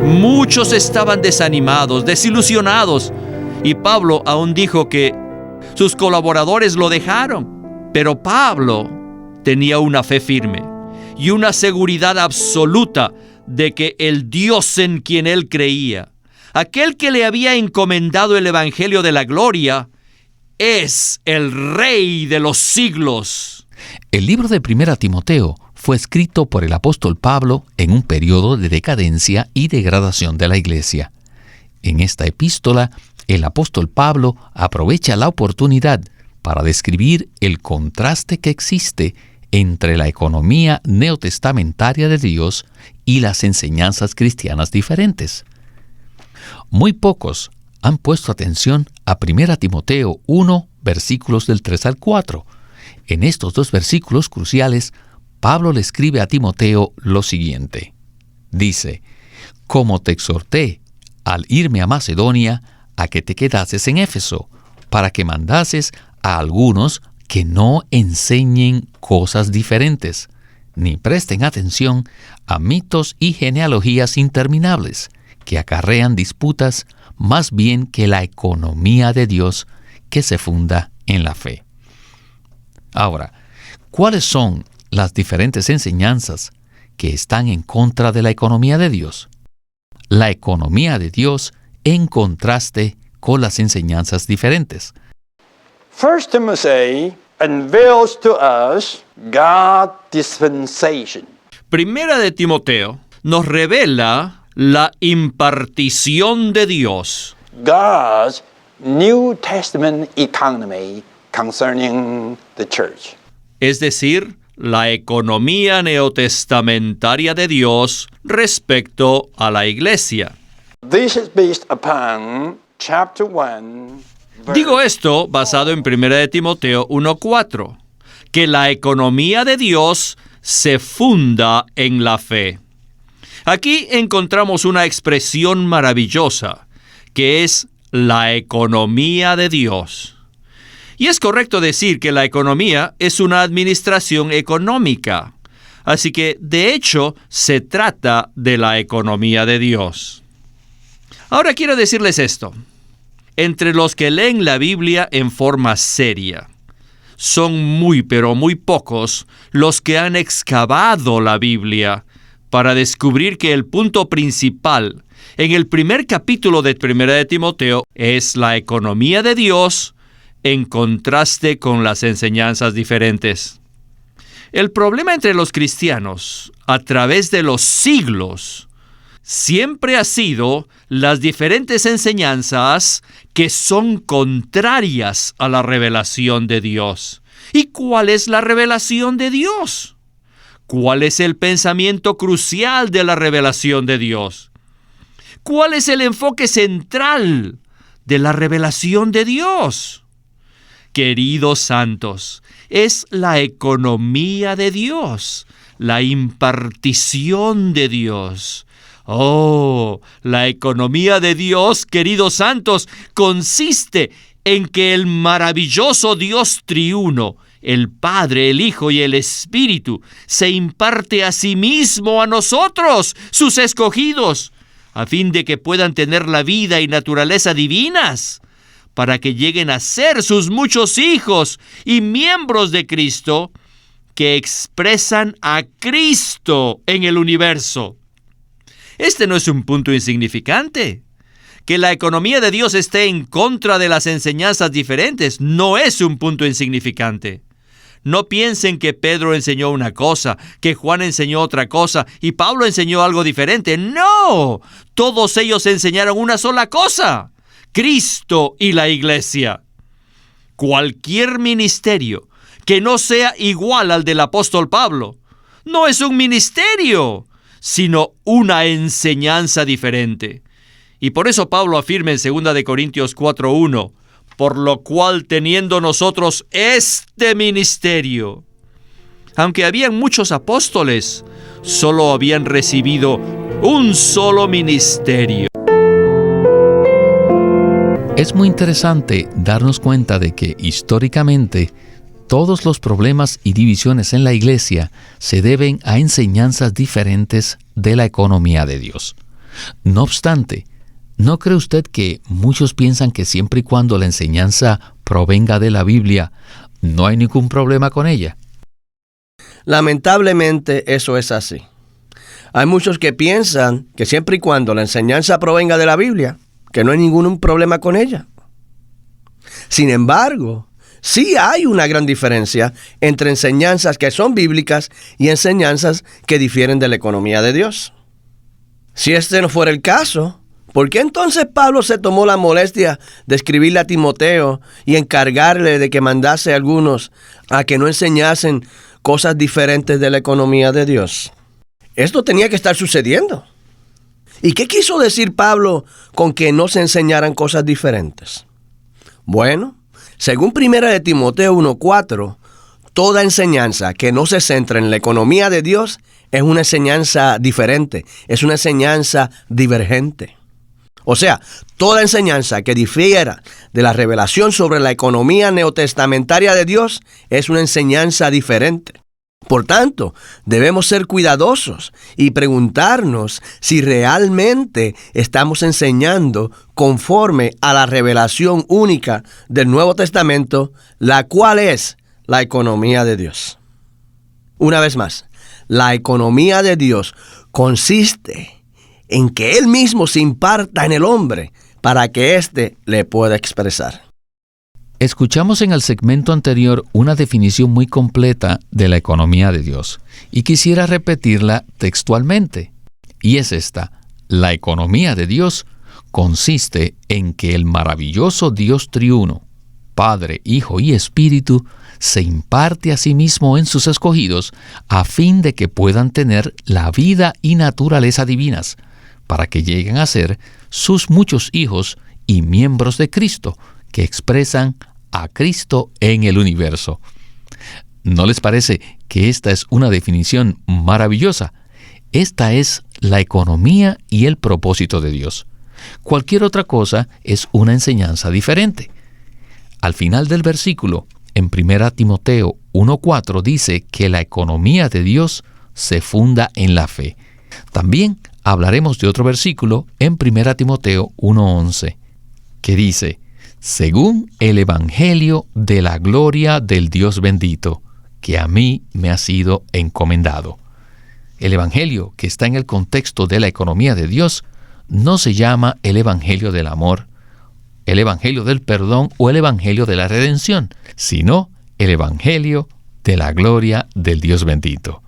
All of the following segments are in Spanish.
Muchos estaban desanimados, desilusionados, y Pablo aún dijo que sus colaboradores lo dejaron. Pero Pablo tenía una fe firme y una seguridad absoluta de que el Dios en quien él creía, aquel que le había encomendado el Evangelio de la gloria, es el Rey de los siglos. El libro de 1 Timoteo fue escrito por el apóstol Pablo en un periodo de decadencia y degradación de la iglesia. En esta epístola, el apóstol Pablo aprovecha la oportunidad para describir el contraste que existe entre la economía neotestamentaria de Dios y las enseñanzas cristianas diferentes. Muy pocos han puesto atención a 1 Timoteo 1, versículos del 3 al 4. En estos dos versículos cruciales, Pablo le escribe a Timoteo lo siguiente. Dice: «Como te exhorté al irme a Macedonia, a que te quedases en Éfeso, para que mandases a algunos que no enseñen cosas diferentes, ni presten atención a mitos y genealogías interminables, que acarrean disputas más bien que la economía de Dios que se funda en la fe». Ahora, ¿cuáles son las diferentes enseñanzas que están en contra de la economía de Dios? La economía de Dios en contraste con las enseñanzas diferentes. First Timothy unveils to us God's dispensation. Primera de Timoteo nos revela la impartición de Dios. God's New Testament economy concerning the church. Es decir, la economía neotestamentaria de Dios respecto a la iglesia. This is based upon chapter 1. Digo esto basado en 1 de Timoteo 1:4, que la economía de Dios se funda en la fe. Aquí encontramos una expresión maravillosa, que es la economía de Dios. Y es correcto decir que la economía es una administración económica. Así que, de hecho, se trata de la economía de Dios. Ahora quiero decirles esto. Entre los que leen la Biblia en forma seria, son muy, pero muy pocos los que han excavado la Biblia para descubrir que el punto principal en el primer capítulo de 1 de Timoteo es la economía de Dios en contraste con las enseñanzas diferentes. El problema entre los cristianos a través de los siglos siempre ha sido las diferentes enseñanzas que son contrarias a la revelación de Dios. ¿Y cuál es la revelación de Dios? ¿Cuál es el pensamiento crucial de la revelación de Dios? ¿Cuál es el enfoque central de la revelación de Dios? Queridos santos, es la economía de Dios, la impartición de Dios. Oh, la economía de Dios, queridos santos, consiste en que el maravilloso Dios triuno, el Padre, el Hijo y el Espíritu, se imparte a sí mismo a nosotros, sus escogidos, a fin de que puedan tener la vida y naturaleza divinas, para que lleguen a ser sus muchos hijos y miembros de Cristo, que expresan a Cristo en el universo. Este no es un punto insignificante. Que la economía de Dios esté en contra de las enseñanzas diferentes no es un punto insignificante. No piensen que Pedro enseñó una cosa, que Juan enseñó otra cosa y Pablo enseñó algo diferente. ¡No! Todos ellos enseñaron una sola cosa: Cristo y la iglesia. Cualquier ministerio que no sea igual al del apóstol Pablo no es un ministerio, sino una enseñanza diferente. Y por eso Pablo afirma en 2 de Corintios 4:1, por lo cual teniendo nosotros este ministerio. Aunque habían muchos apóstoles, solo habían recibido un solo ministerio. Es muy interesante darnos cuenta de que históricamente todos los problemas y divisiones en la iglesia se deben a enseñanzas diferentes de la economía de Dios. No obstante, ¿no cree usted que muchos piensan que siempre y cuando la enseñanza provenga de la Biblia, no hay ningún problema con ella? Lamentablemente eso es así. Hay muchos que piensan que siempre y cuando la enseñanza provenga de la Biblia, que no hay ningún problema con ella. Sin embargo, sí hay una gran diferencia entre enseñanzas que son bíblicas y enseñanzas que difieren de la economía de Dios. Si este no fuera el caso, ¿por qué entonces Pablo se tomó la molestia de escribirle a Timoteo y encargarle de que mandase a algunos a que no enseñasen cosas diferentes de la economía de Dios? Esto tenía que estar sucediendo. ¿Y qué quiso decir Pablo con que no se enseñaran cosas diferentes? Bueno, según 1 Timoteo 1:4, toda enseñanza que no se centra en la economía de Dios es una enseñanza diferente, es una enseñanza divergente. O sea, toda enseñanza que difiera de la revelación sobre la economía neotestamentaria de Dios es una enseñanza diferente. Por tanto, debemos ser cuidadosos y preguntarnos si realmente estamos enseñando conforme a la revelación única del Nuevo Testamento, la cual es la economía de Dios. Una vez más, la economía de Dios consiste en que Él mismo se imparta en el hombre para que éste le pueda expresar. Escuchamos en el segmento anterior una definición muy completa de la economía de Dios, y quisiera repetirla textualmente. Y es esta: la economía de Dios consiste en que el maravilloso Dios triuno, Padre, Hijo y Espíritu, se imparte a sí mismo en sus escogidos a fin de que puedan tener la vida y naturaleza divinas, para que lleguen a ser sus muchos hijos y miembros de Cristo, que expresan a Cristo en el universo. ¿No les parece que esta es una definición maravillosa? Esta es la economía y el propósito de Dios. Cualquier otra cosa es una enseñanza diferente. Al final del versículo, en 1 Timoteo 1:4, dice que la economía de Dios se funda en la fe. También hablaremos de otro versículo en 1 Timoteo 1:11, que dice: según el Evangelio de la gloria del Dios bendito, que a mí me ha sido encomendado. El Evangelio, que está en el contexto de la economía de Dios, no se llama el Evangelio del amor, el Evangelio del perdón o el Evangelio de la redención, sino el Evangelio de la gloria del Dios bendito.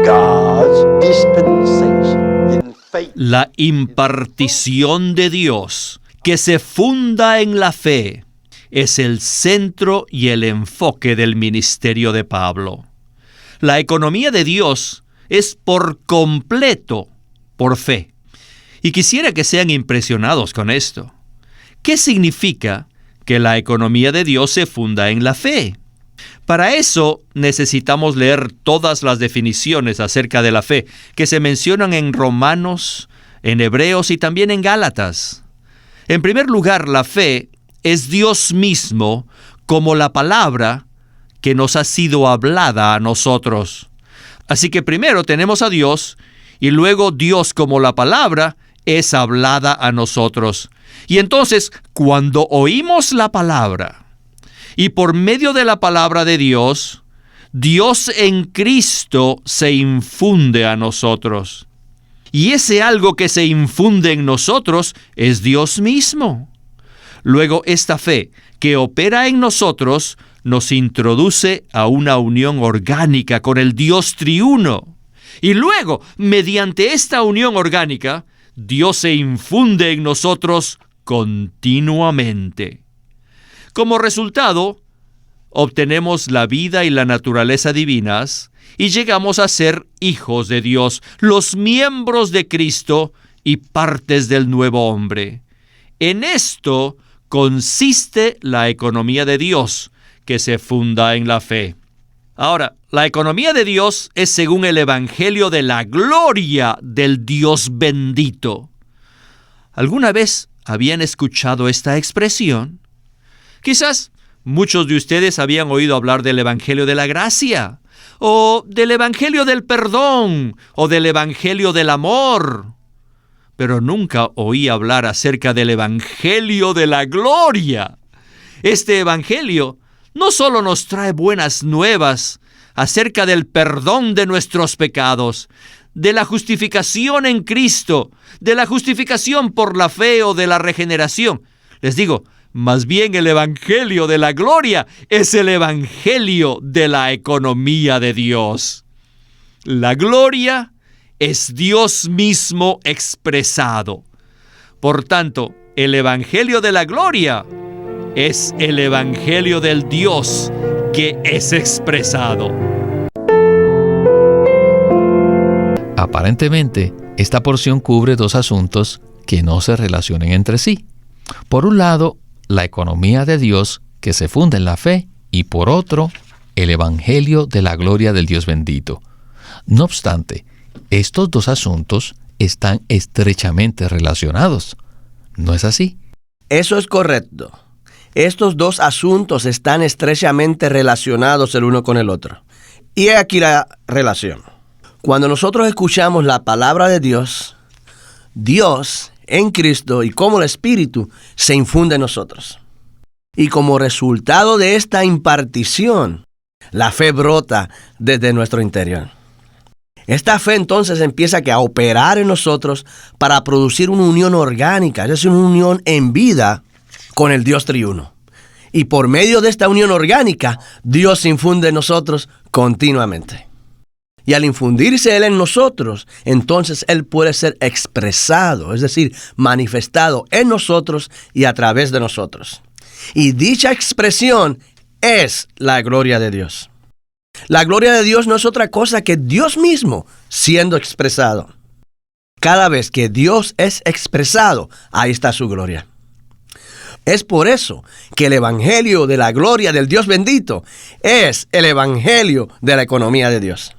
God's dispensation in faith. La impartición de Dios, que se funda en la fe, es el centro y el enfoque del ministerio de Pablo. La economía de Dios es por completo por fe. Y quisiera que sean impresionados con esto. ¿Qué significa que la economía de Dios se funda en la fe? Para eso necesitamos leer todas las definiciones acerca de la fe que se mencionan en Romanos, en Hebreos y también en Gálatas. En primer lugar, la fe es Dios mismo como la palabra que nos ha sido hablada a nosotros. Así que primero tenemos a Dios y luego Dios como la palabra es hablada a nosotros. Y entonces, cuando oímos la palabra y por medio de la palabra de Dios, Dios en Cristo se infunde a nosotros. Y ese algo que se infunde en nosotros es Dios mismo. Luego, esta fe que opera en nosotros nos introduce a una unión orgánica con el Dios triuno. Y luego, mediante esta unión orgánica, Dios se infunde en nosotros continuamente. Como resultado, obtenemos la vida y la naturaleza divinas y llegamos a ser hijos de Dios, los miembros de Cristo y partes del nuevo hombre. En esto consiste la economía de Dios, que se funda en la fe. Ahora, la economía de Dios es según el Evangelio de la gloria del Dios bendito. ¿Alguna vez habían escuchado esta expresión? Quizás muchos de ustedes habían oído hablar del Evangelio de la gracia, o del Evangelio del perdón, o del Evangelio del amor. pero nunca oí hablar acerca del Evangelio de la Gloria. Este Evangelio no solo nos trae buenas nuevas acerca del perdón de nuestros pecados, de la justificación en Cristo, de la justificación por la fe o de la regeneración. Les digo, más bien el Evangelio de la Gloria es el Evangelio de la economía de Dios. La gloria es Dios mismo expresado. Por tanto, el Evangelio de la Gloria es el Evangelio del Dios que es expresado. Aparentemente, esta porción cubre dos asuntos que no se relacionan entre sí. Por un lado, la economía de Dios que se funda en la fe, y por otro, el Evangelio de la gloria del Dios bendito. No obstante, estos dos asuntos están estrechamente relacionados. ¿No es así? Eso es correcto. Estos dos asuntos están estrechamente relacionados el uno con el otro. Y he aquí la relación. Cuando nosotros escuchamos la palabra de Dios, Dios en Cristo y como el Espíritu se infunde en nosotros. Y como resultado de esta impartición, la fe brota desde nuestro interior. Esta fe entonces empieza a operar en nosotros para producir una unión orgánica, es decir, una unión en vida con el Dios triuno. Y por medio de esta unión orgánica, Dios se infunde en nosotros continuamente. Y al infundirse Él en nosotros, entonces Él puede ser expresado, es decir, manifestado en nosotros y a través de nosotros. Y dicha expresión es la gloria de Dios. La gloria de Dios no es otra cosa que Dios mismo siendo expresado. Cada vez que Dios es expresado, ahí está su gloria. Es por eso que el Evangelio de la gloria del Dios bendito es el Evangelio de la economía de Dios.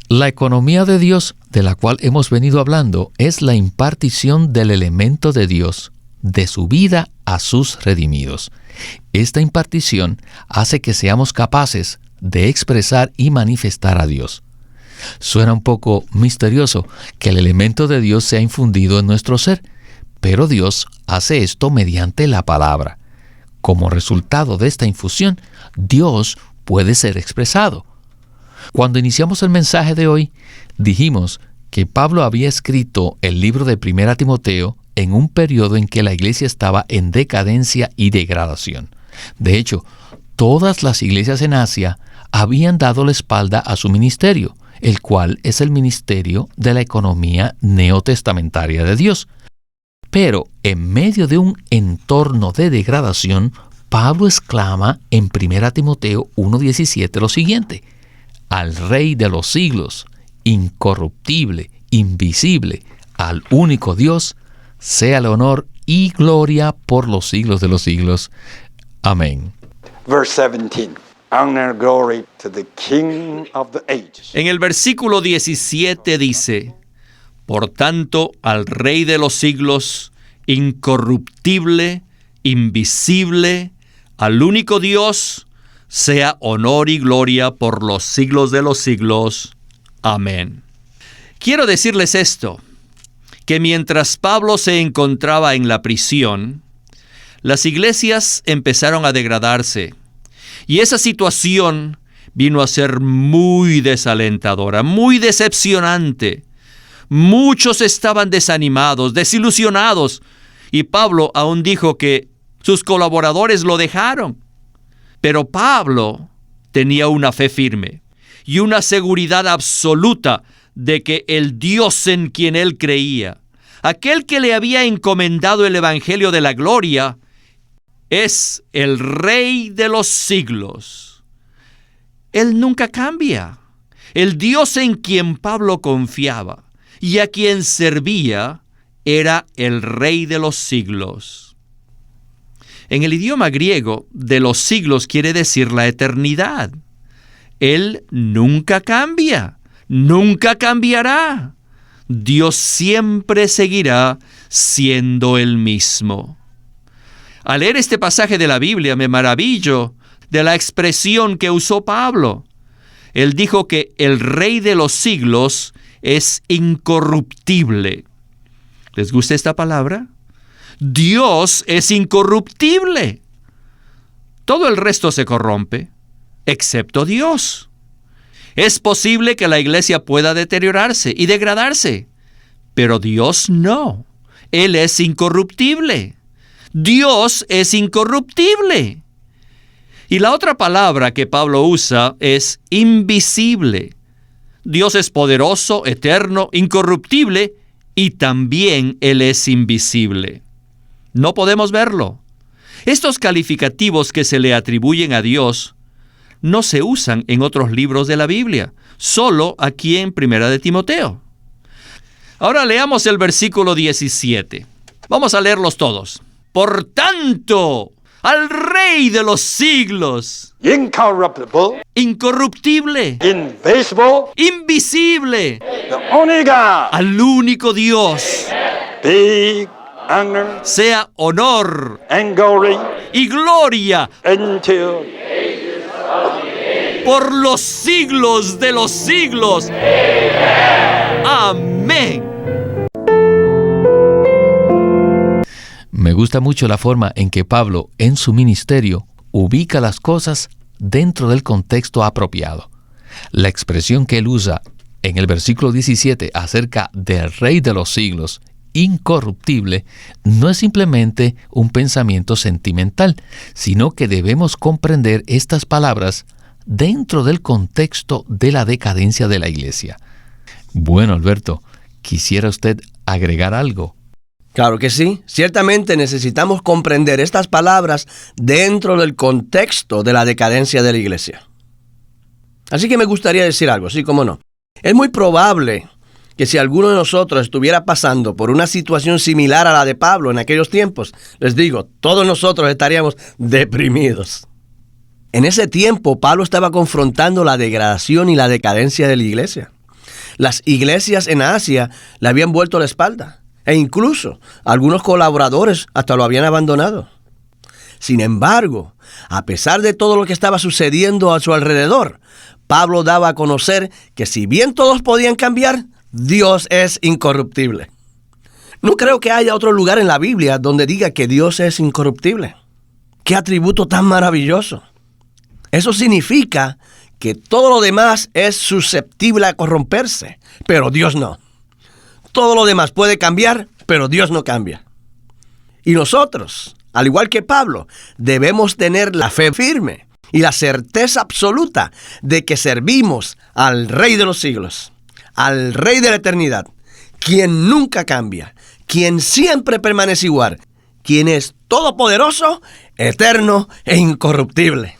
La economía de Dios, de la cual hemos venido hablando, es la impartición del elemento de Dios, de su vida a sus redimidos. Esta impartición hace que seamos capaces de expresar y manifestar a Dios. Suena un poco misterioso que el elemento de Dios sea infundido en nuestro ser, pero Dios hace esto mediante la palabra. Como resultado de esta infusión, Dios puede ser expresado. Cuando iniciamos el mensaje de hoy, dijimos que Pablo había escrito el libro de 1 Timoteo en un periodo en que la iglesia estaba en decadencia y degradación. De hecho, todas las iglesias en Asia habían dado la espalda a su ministerio, el cual es el ministerio de la economía neotestamentaria de Dios. Pero en medio de un entorno de degradación, Pablo exclama en 1 Timoteo 1:17 lo siguiente: al Rey de los siglos, incorruptible, invisible, al único Dios, sea el honor y gloria por los siglos de los siglos. Amén. Verse 17. Honor, glory to the King of the ages. En el versículo 17 dice: por tanto, al Rey de los siglos, incorruptible, invisible, al único Dios, sea honor y gloria por los siglos de los siglos. Amén. Quiero decirles esto, que mientras Pablo se encontraba en la prisión, las iglesias empezaron a degradarse. Y esa situación vino a ser muy desalentadora, muy decepcionante. Muchos estaban desanimados, desilusionados. Y Pablo aún dijo que sus colaboradores lo dejaron. Pero Pablo tenía una fe firme y una seguridad absoluta de que el Dios en quien él creía, aquel que le había encomendado el Evangelio de la gloria, es el Rey de los siglos. Él nunca cambia. El Dios en quien Pablo confiaba y a quien servía era el Rey de los siglos. En el idioma griego, de los siglos quiere decir la eternidad. Él nunca cambia, nunca cambiará. Dios siempre seguirá siendo el mismo. Al leer este pasaje de la Biblia me maravillo de la expresión que usó Pablo. Él dijo que el Rey de los siglos es incorruptible. ¿Les gusta esta palabra? Dios es incorruptible. Todo el resto se corrompe, excepto Dios. Es posible que la iglesia pueda deteriorarse y degradarse, pero Dios no. Él es incorruptible. Dios es incorruptible. Y la otra palabra que Pablo usa es invisible. Dios es poderoso, eterno, incorruptible, y también Él es invisible. No podemos verlo. Estos calificativos que se le atribuyen a Dios no se usan en otros libros de la Biblia, solo aquí en 1 de Timoteo. Ahora leamos el versículo 17. Vamos a leerlos todos. Por tanto, al Rey de los siglos, incorruptible, incorruptible, invisible, invisible, the only God, al único Dios, be honor sea honor and glory y gloria until por los siglos de los siglos. Amén. Me gusta mucho la forma en que Pablo, en su ministerio, ubica las cosas dentro del contexto apropiado. La expresión que él usa en el versículo 17 acerca del Rey de los siglos, incorruptible, no es simplemente un pensamiento sentimental, sino que debemos comprender estas palabras dentro del contexto de la decadencia de la iglesia. Bueno, Alberto, ¿quisiera usted agregar algo? Claro que sí. Ciertamente necesitamos comprender estas palabras dentro del contexto de la decadencia de la iglesia. Así que me gustaría decir algo, sí, cómo no. Es muy probable que si alguno de nosotros estuviera pasando por una situación similar a la de Pablo en aquellos tiempos, les digo, todos nosotros estaríamos deprimidos. En ese tiempo, Pablo estaba confrontando la degradación y la decadencia de la iglesia. Las iglesias en Asia le habían vuelto la espalda. E incluso algunos colaboradores hasta lo habían abandonado. Sin embargo, a pesar de todo lo que estaba sucediendo a su alrededor, Pablo daba a conocer que si bien todos podían cambiar, Dios es incorruptible. No creo que haya otro lugar en la Biblia donde diga que Dios es incorruptible. ¡Qué atributo tan maravilloso! Eso significa que todo lo demás es susceptible a corromperse, pero Dios no. Todo lo demás puede cambiar, pero Dios no cambia. Y nosotros, al igual que Pablo, debemos tener la fe firme y la certeza absoluta de que servimos al Rey de los siglos, al Rey de la eternidad, quien nunca cambia, quien siempre permanece igual, quien es todopoderoso, eterno e incorruptible.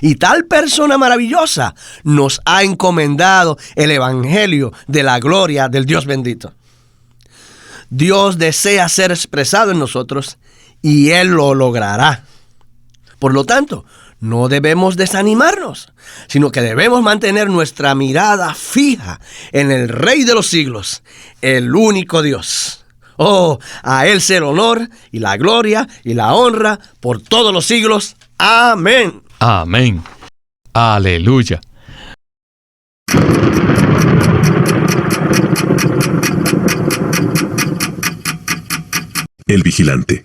Y tal persona maravillosa nos ha encomendado el evangelio de la gloria del Dios bendito. Dios desea ser expresado en nosotros y Él lo logrará. Por lo tanto, no debemos desanimarnos, sino que debemos mantener nuestra mirada fija en el Rey de los siglos, el único Dios. Oh, a Él sea el honor y la gloria y la honra por todos los siglos. Amén. Amén. Aleluya. El Vigilante.